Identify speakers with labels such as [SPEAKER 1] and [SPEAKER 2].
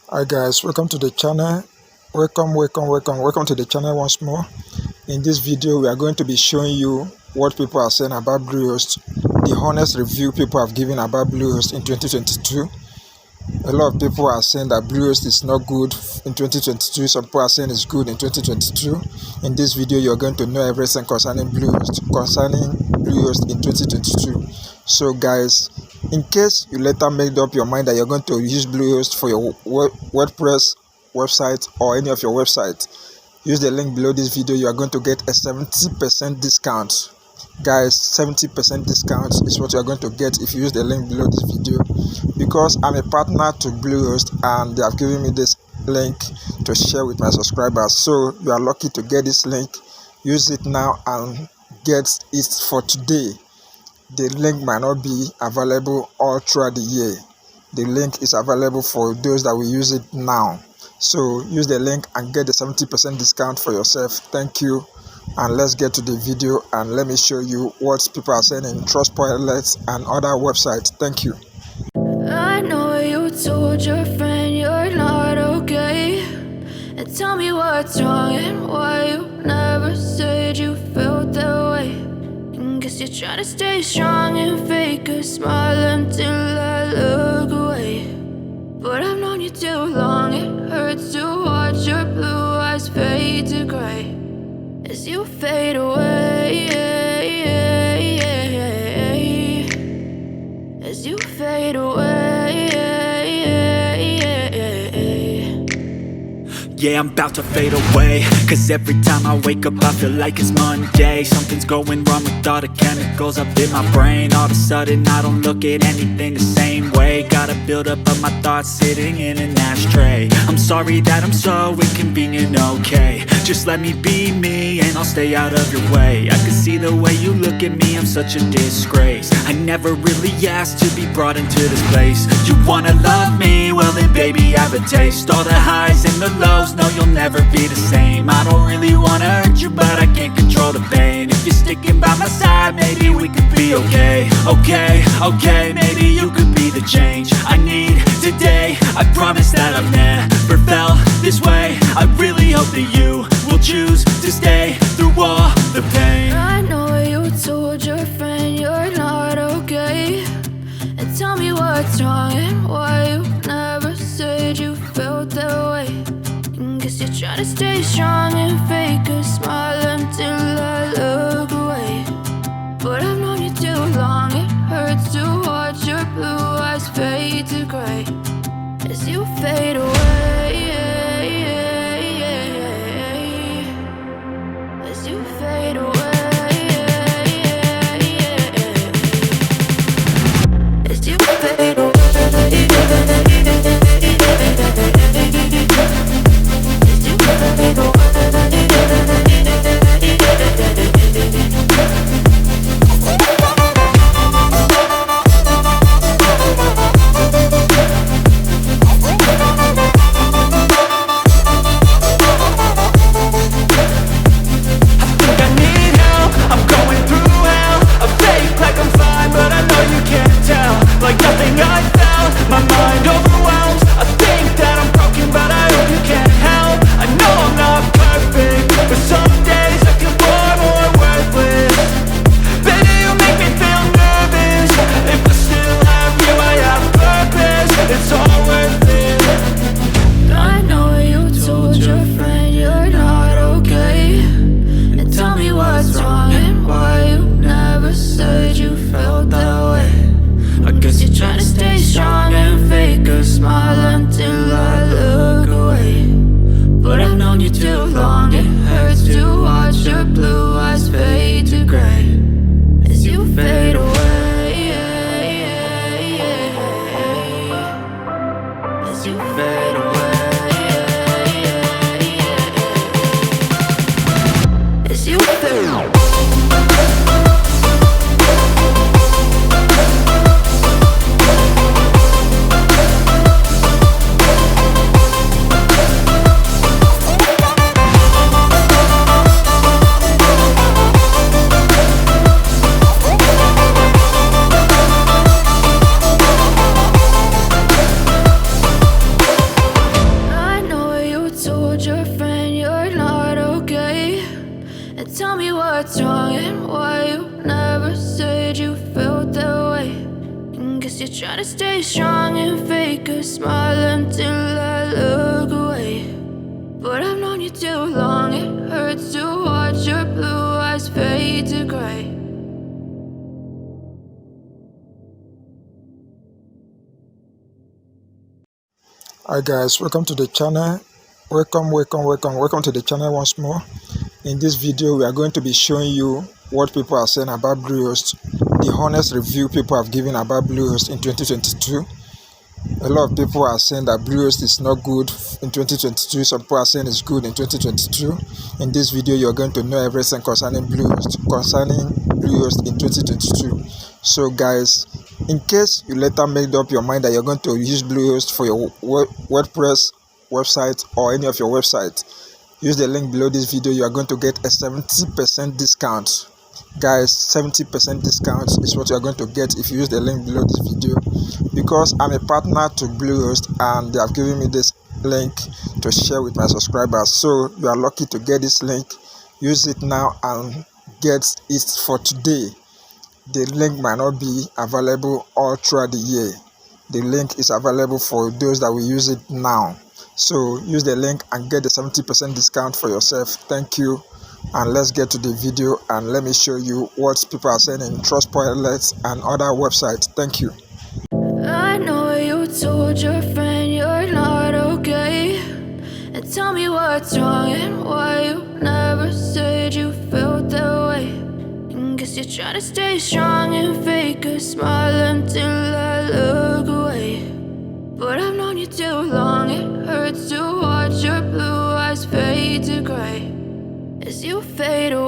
[SPEAKER 1] Hi guys, welcome to the channel. Welcome to the channel once more. In this video, we are going to be showing you what people are saying about Bluehost, the honest review people have given about Bluehost in 2022. A lot of people are saying that Bluehost is not good in 2022. Some people are saying it's good in 2022. In this video, you're going to know everything concerning Bluehost in 2022. So guys, in case you later made up your mind that you're going to use Bluehost for your WordPress website or any of your websites, use the link below this video. You are going to get a 70% discount. Guys, 70% discount is what you are going to get if you use the link below this video, because I'm a partner to Bluehost and they have given me this link to share with my subscribers. So you are lucky to get this link. Use it now and get it for today. The link might not be available all throughout the year. The link is available for those that will use it now. So use the link and get the 70% discount for yourself. Thank you. And let's get to the video and let me show you what people are saying in Trustpilot and other websites. Thank you.
[SPEAKER 2] I know you told your friend you're not okay, and tell me what's wrong and why you never said you felt that way. And guess you're trying to stay strong and fake a smile until I look away. But I've known you too long, it hurts to watch your blue eyes fade to gray as you fade away, as you fade away.
[SPEAKER 3] Yeah, I'm about to fade away, cause every time I wake up I feel like it's Monday. Something's going wrong with all the chemicals up in my brain. All of a sudden I don't look at anything the same way. Got a buildup of my thoughts sitting in an ashtray. I'm sorry that I'm so inconvenient, okay. Just let me be me and I'll stay out of your way. I can see the way you look at me, I'm such a disgrace. I never really asked to be brought into this place. You wanna love me? Well then baby I have a taste. All the highs and the lows, no you'll never be the same. I don't really wanna hurt you but I can't control the pain. If you're sticking by my side maybe we could be okay. Okay, maybe you could be the change I need today. I promise that I've never felt this way. I really hope that you will choose to stay through all the pain.
[SPEAKER 2] I know you told your friend you're not okay, and tell me what's wrong and why you never said you felt that way. And guess you're trying to stay strong and fake a smile until I look away. But I've known you too long, it hurts to watch your blue eyes fade to gray as you fade away, as you fade away, as you fade away. try to stay strong and fake a smile until I look away. But I've known you too long, it hurts to watch your blue eyes fade to gray.
[SPEAKER 1] Hi guys, welcome to the channel. Welcome to the channel once more. In this video, we are going to be showing you what people are saying about Bluehost, the honest review people have given about Bluehost in 2022. A lot of people are saying that Bluehost is not good in 2022. Some people are saying it's good in 2022. In this video, you're going to know everything concerning Bluehost in 2022. So guys, in case you later made up your mind that you're going to use Bluehost for your WordPress website or any of your websites, use the link below this video. You are going to get a 70% discount. Guys, 70% discount is what you are going to get if you use the link below this video, because I'm a partner to Bluehost and they have given me this link to share with my subscribers. So you are lucky to get this link. Use it now and get it for today. The link might not be available all throughout the year. The link is available for those that will use it now. So use the link and get the 70% discount for yourself. Thank you. And let's get to the video and let me show you what people are saying in Trustpilot and other websites. Thank you.
[SPEAKER 2] I know you told your friend you're not okay, and tell me what's wrong and why you never said you felt that way. And guess you're trying to stay strong and fake a smile until I look away. But I've known you too long, it hurts to watch your blue eyes fade to gray as you fade away.